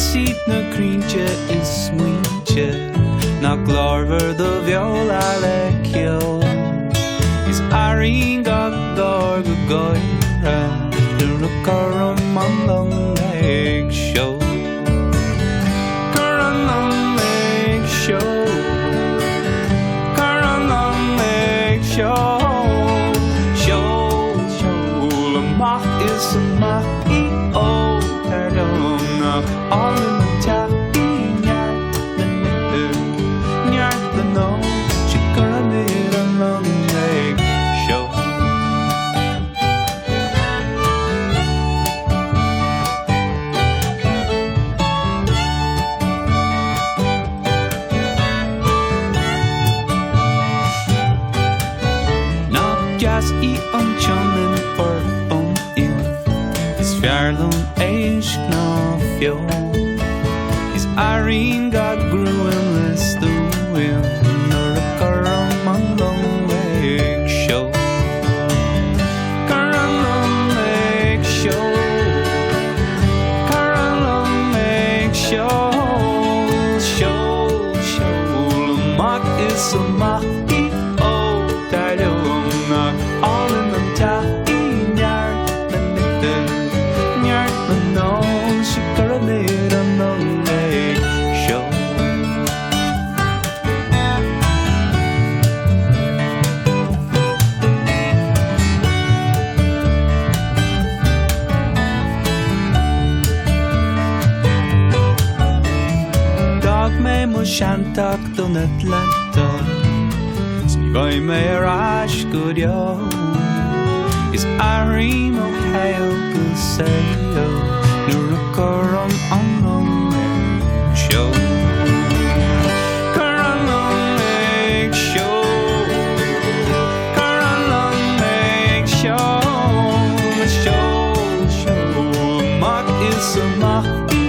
Siad na crínte is smuinte nach glárhar do bheola le ceol. Is airín gach dár go gáire nuair a chum an long ag seo. Chur an long ag seo, chur an long ag seo. Seol amach is amach í ó tar dom nach all in the taí neart na nidir neart na nó si chur an iad an long ag seo. Jas í an tionin or in is fearlún éis ná fio. Is airín gach grúin lis dúin nuair a chum an long ag seo. Chur an long ag seo, chur an long ag seo. Seol amach is amach í ó tar dom nach all in the taí neart na nidir neart na nó si chur an iad an long ag seo. Dag mé mo seanteach don Atlanta, Vai me rash good yo. Is airín ó hail go sayo nuair a chum an long ag seo. Chur an long ag seo, chur an long ag seo. Seol amach is amach í